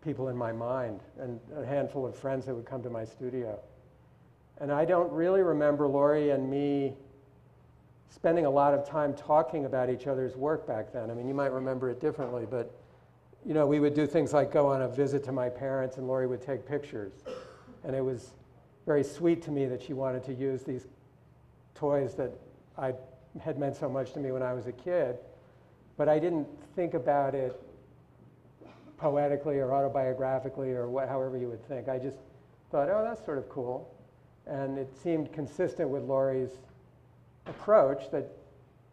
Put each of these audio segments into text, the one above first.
people in my mind and a handful of friends that would come to my studio. And I don't really remember Laurie and me spending a lot of time talking about each other's work back then. I mean, you might remember it differently, but you know, we would do things like go on a visit to my parents and Laurie would take pictures. And it was very sweet to me that she wanted to use these toys that had meant so much to me when I was a kid. But I didn't think about it poetically or autobiographically or however you would think. I just thought, oh, that's sort of cool. And it seemed consistent with Laurie's approach that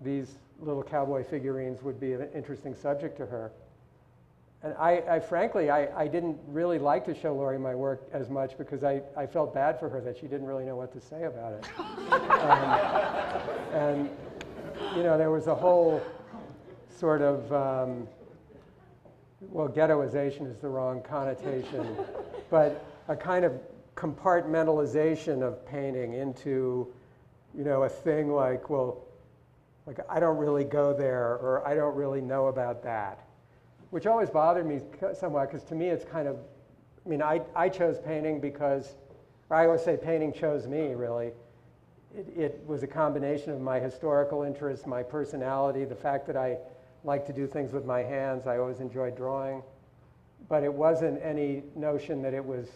these little cowboy figurines would be an interesting subject to her. And I frankly, I didn't really like to show Laurie my work as much because I felt bad for her that she didn't really know what to say about it. And, you know, there was a whole sort of, well, ghettoization is the wrong connotation, but a kind of compartmentalization of painting into, you know, a thing like, well, like I don't really go there, or I don't really know about that, which always bothered me somewhat, because to me it's kind of, I mean, I chose painting because, or I always say painting chose me, really. It was a combination of my historical interests, my personality, the fact that I like to do things with my hands. I always enjoyed drawing. But it wasn't any notion that it was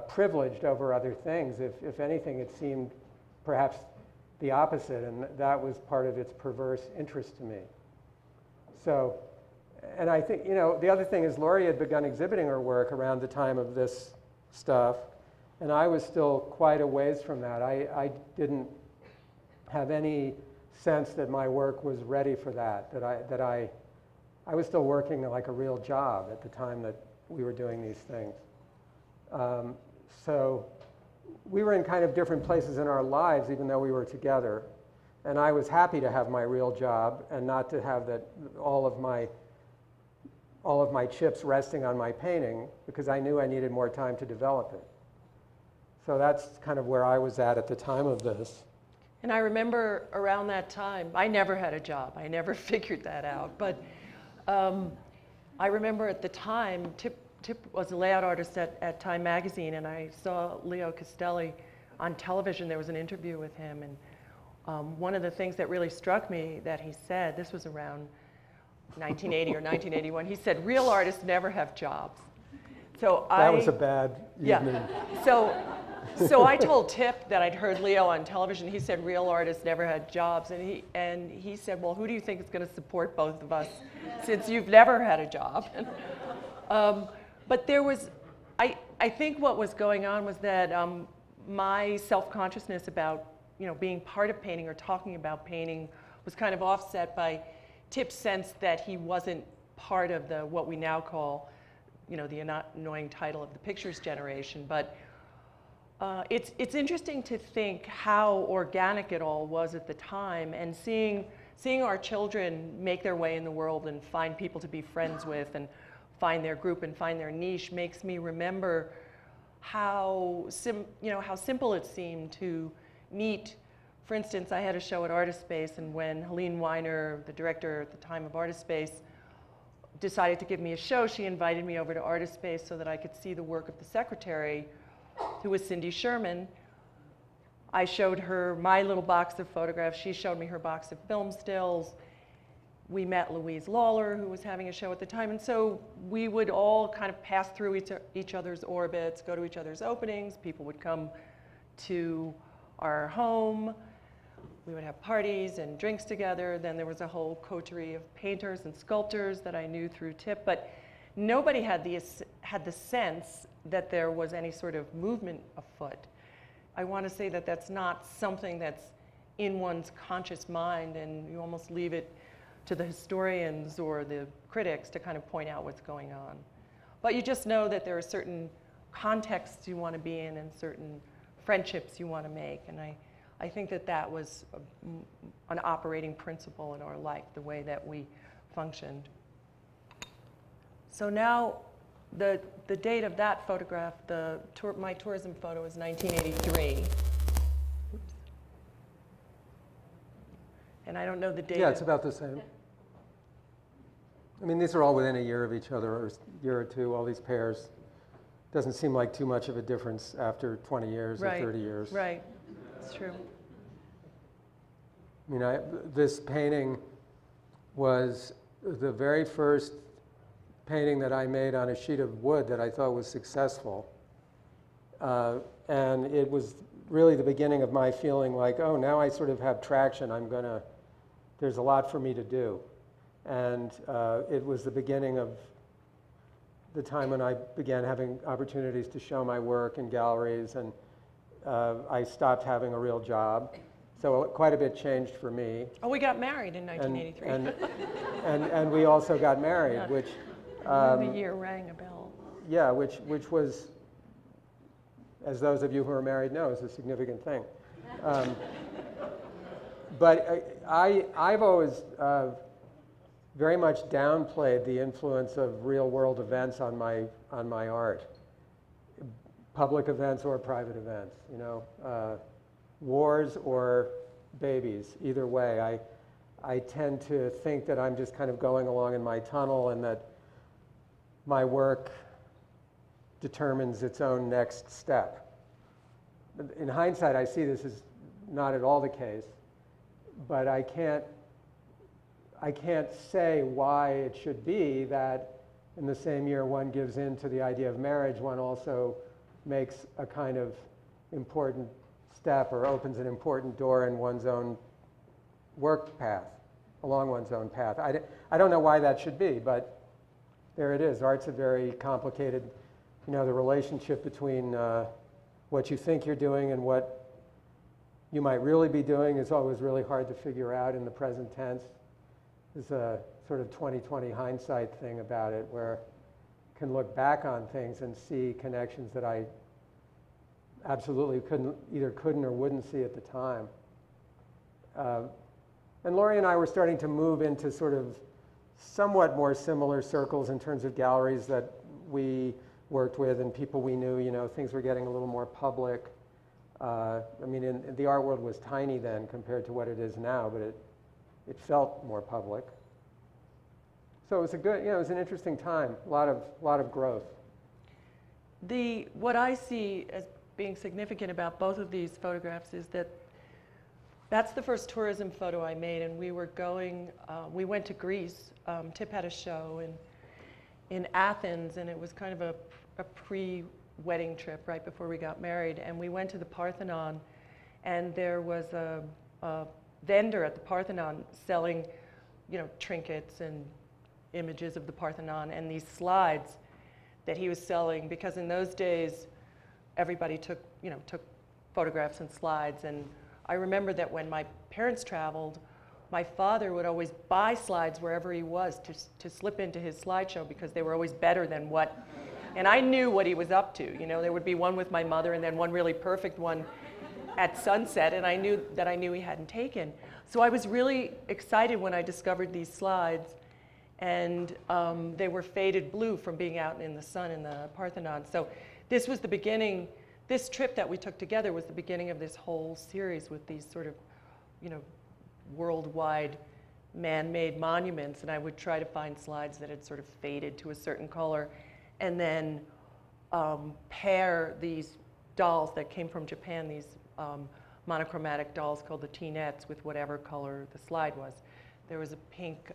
privileged over other things. If anything, it seemed perhaps the opposite, and that was part of its perverse interest to me. So, and I think, you know, the other thing is Laurie had begun exhibiting her work around the time of this stuff, and I was still quite a ways from that. I didn't have any sense that my work was ready for that, that I was still working like a real job at the time that we were doing these things. So we were in kind of different places in our lives, even though we were together. And I was happy to have my real job and not to have that all of my chips resting on my painting, because I knew I needed more time to develop it. So that's kind of where I was at the time of this. And I remember around that time, I never had a job. I never figured that out. But I remember at the time, Tip was a layout artist at Time Magazine, and I saw Leo Castelli on television. There was an interview with him, and one of the things that really struck me that he said, this was around 1980 or 1981, he said, real artists never have jobs. So that was a bad evening. Yeah. So I told Tip that I'd heard Leo on television. He said real artists never had jobs, and he said, well, who do you think is going to support both of us since you've never had a job? But there was, I think what was going on was that my self-consciousness about, you know, being part of painting or talking about painting was kind of offset by Tip's sense that he wasn't part of the what we now call, you know, the annoying title of the pictures generation. But it's interesting to think how organic it all was at the time, and seeing our children make their way in the world and find people to be friends with and find their group and find their niche makes me remember how simple it seemed to meet. For instance, I had a show at Artist Space, and when Helene Weiner, the director at the time of Artist Space, decided to give me a show, she invited me over to Artist Space so that I could see the work of the secretary, who was Cindy Sherman. I showed her my little box of photographs. She showed me her box of film stills. We met Louise Lawler, who was having a show at the time. And so we would all kind of pass through each other's orbits, go to each other's openings. People would come to our home. We would have parties and drinks together. Then there was a whole coterie of painters and sculptors that I knew through Tip. But nobody had the sense that there was any sort of movement afoot. I want to say that that's not something that's in one's conscious mind, and you almost leave it to the historians or the critics to kind of point out what's going on. But you just know that there are certain contexts you want to be in and certain friendships you want to make. And I think that that was an operating principle in our life, the way that we functioned. So now, the date of that photograph, my tourism photo is 1983. Oops. And I don't know the date. Yeah, it's about the same. I mean, these are all within a year of each other, or a year or two, all these pairs. Doesn't seem like too much of a difference after 20 years or 30 years. Right, it's true. I mean, this painting was the very first painting that I made on a sheet of wood that I thought was successful. And it was really the beginning of my feeling like, oh, now I sort of have traction. There's a lot for me to do. And it was the beginning of the time when I began having opportunities to show my work in galleries, and I stopped having a real job. So quite a bit changed for me. Oh, we got married in 1983. And we also got married, yeah. Which... the year rang a bell. Yeah, which was, as those of you who are married know, is a significant thing. But I've always very much downplayed the influence of real-world events on my art, public events or private events. You know, wars or babies, either way. I tend to think that I'm just kind of going along in my tunnel, and that my work determines its own next step. In hindsight, I see this as not at all the case, but I can't say why it should be that in the same year one gives in to the idea of marriage, one also makes a kind of important step or opens an important door in one's own work path, along one's own path. I don't know why that should be, but there it is. Art's a very complicated, you know, the relationship between what you think you're doing and what you might really be doing is always really hard to figure out in the present tense. There's a sort of 20/20 hindsight thing about it, where I can look back on things and see connections that I absolutely couldn't or wouldn't see at the time. And Laurie and I were starting to move into sort of somewhat more similar circles in terms of galleries that we worked with and people we knew. You know, things were getting a little more public. I mean, the art world was tiny then compared to what it is now, but it felt more public. So it was it was an interesting time. A lot of growth. What I see as being significant about both of these photographs is that that's the first tourism photo I made, and we went to Greece. Tip had a show in Athens, and it was kind of a pre-wedding trip right before we got married, and we went to the Parthenon, and there was a vendor at the Parthenon selling, you know, trinkets and images of the Parthenon and these slides that he was selling, because in those days everybody took photographs and slides. And I remember that when my parents traveled, my father would always buy slides wherever he was to slip into his slideshow, because they were always better than what, and I knew what he was up to. You know, there would be one with my mother and then one really perfect one at sunset, and I knew he hadn't taken. So I was really excited when I discovered these slides, and they were faded blue from being out in the sun in the Parthenon. So this was the beginning. This trip that we took together was the beginning of this whole series with these sort of, you know, worldwide man-made monuments, and I would try to find slides that had sort of faded to a certain color, and then pair these dolls that came from Japan, these monochromatic dolls called the teenettes, with whatever color the slide was. There was a pink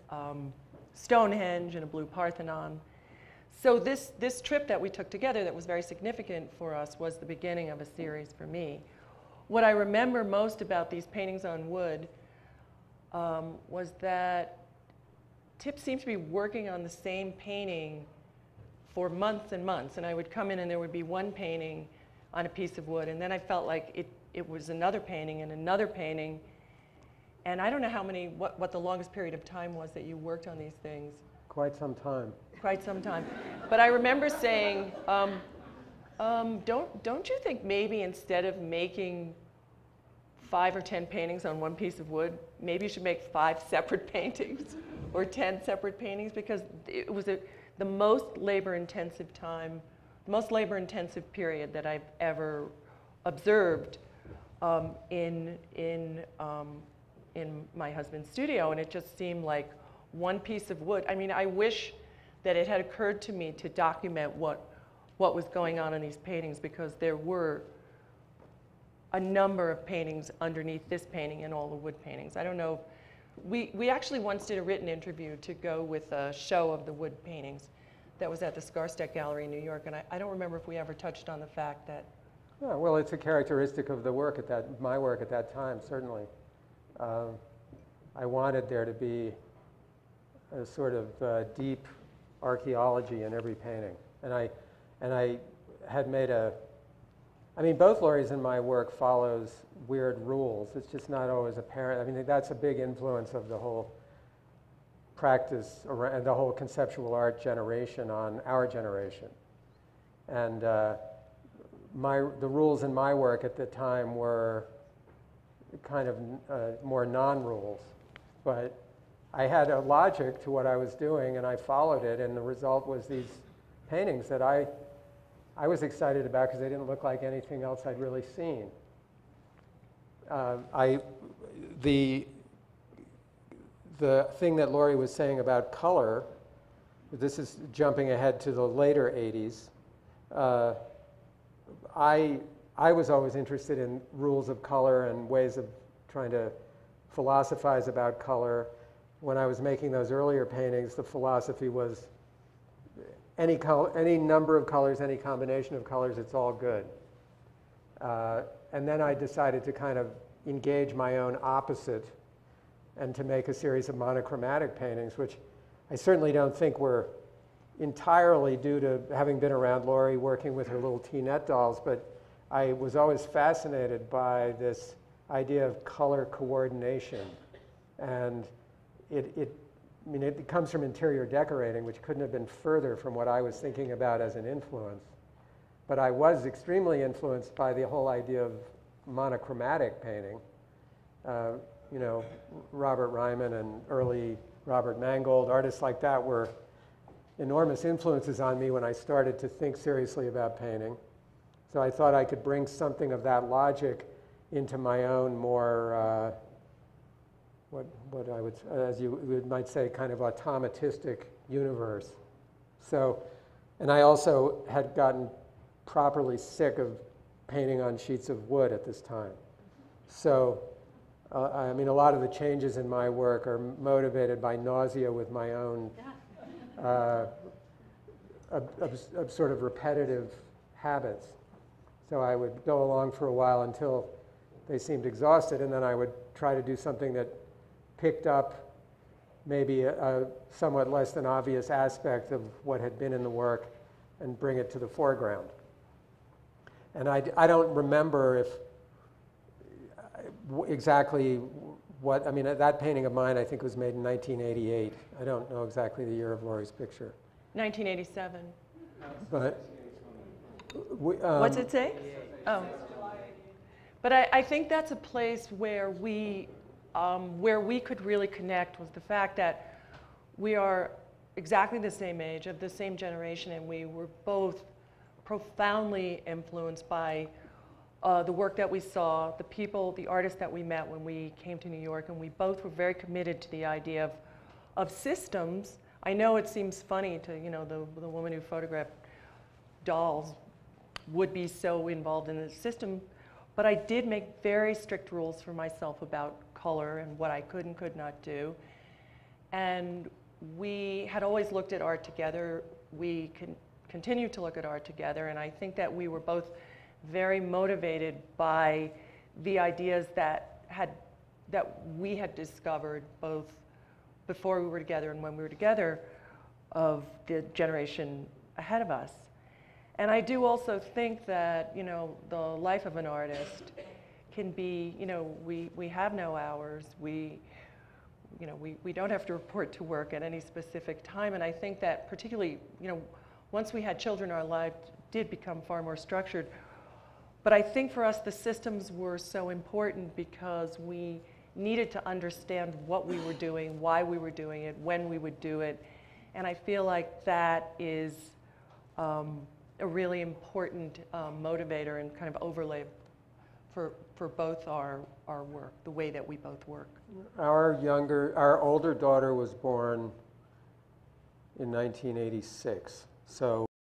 Stonehenge and a blue Parthenon. So this trip that we took together that was very significant for us was the beginning of a series for me. What I remember most about these paintings on wood was that Tip seemed to be working on the same painting for months and months, and I would come in and there would be one painting on a piece of wood, and then I felt like it was another painting and another painting, and I don't know what the longest period of time was that you worked on these things. Quite some time. Quite some time. But I remember saying, don't you think maybe instead of making 5 or 10 paintings on one piece of wood, maybe you should make 5 separate paintings or 10 separate paintings? Because it was the most labor-intensive time, the most labor-intensive period that I've ever observed in my husband's studio, and it just seemed like one piece of wood. I mean, I wish that it had occurred to me to document what was going on in these paintings, because there were a number of paintings underneath this painting and all the wood paintings. I don't know. We actually once did a written interview to go with a show of the wood paintings that was at the Scarstedt Gallery in New York, and I don't remember if we ever touched on the fact that. Yeah, well, it's a characteristic of the work my work at that time, certainly. I wanted there to be a sort of deep archaeology in every painting, and I had made I mean, both Laurie's and my work follows weird rules. It's just not always apparent. I mean, that's a big influence of the whole practice and the whole conceptual art generation on our generation. And the rules in my work at the time were kind of more non-rules. But I had a logic to what I was doing, and I followed it, and the result was these paintings that I was excited about because they didn't look like anything else I'd really seen. The thing that Laurie was saying about color, this is jumping ahead to the later 80s. I was always interested in rules of color and ways of trying to philosophize about color. When I was making those earlier paintings, the philosophy was any number of colors, any combination of colors, it's all good. And then I decided to kind of engage my own opposite and to make a series of monochromatic paintings, which I certainly don't think were entirely due to having been around Laurie working with her little T-net dolls, but I was always fascinated by this idea of color coordination. And it comes from interior decorating, which couldn't have been further from what I was thinking about as an influence. But I was extremely influenced by the whole idea of monochromatic painting. You know, Robert Ryman and early Robert Mangold, artists like that were enormous influences on me when I started to think seriously about painting. So I thought I could bring something of that logic into my own more, what I would, as you might say, kind of automatistic universe. So, and I also had gotten properly sick of painting on sheets of wood at this time. So, I mean, a lot of the changes in my work are motivated by nausea with my own sort of repetitive habits. So I would go along for a while until they seemed exhausted, and then I would try to do something that picked up maybe a somewhat less than obvious aspect of what had been in the work and bring it to the foreground. And I don't remember exactly what, I mean, that painting of mine I think was made in 1988. I don't know exactly the year of Laurie's picture. 1987. But what's it say? Oh. But I think that's a place where we could really connect was the fact that we are exactly the same age, of the same generation, and we were both profoundly influenced by the work that we saw, the people, the artists that we met when we came to New York, and we both were very committed to the idea of systems. I know it seems funny to, you know, the woman who photographed dolls would be so involved in the system, but I did make very strict rules for myself about color and what I could and could not do. And we had always looked at art together. We continue to look at art together, and I think that we were both very motivated by the ideas that we had discovered both before we were together and when we were together of the generation ahead of us. And I do also think that, you know, the life of an artist can be, you know, we have no hours. We don't have to report to work at any specific time. And I think that particularly, you know, once we had children, our life did become far more structured. But I think for us, the systems were so important because we needed to understand what we were doing, why we were doing it, when we would do it. And I feel like that is a really important motivator and kind of overlay for both our work, the way that we both work. Our older daughter was born in 1986, so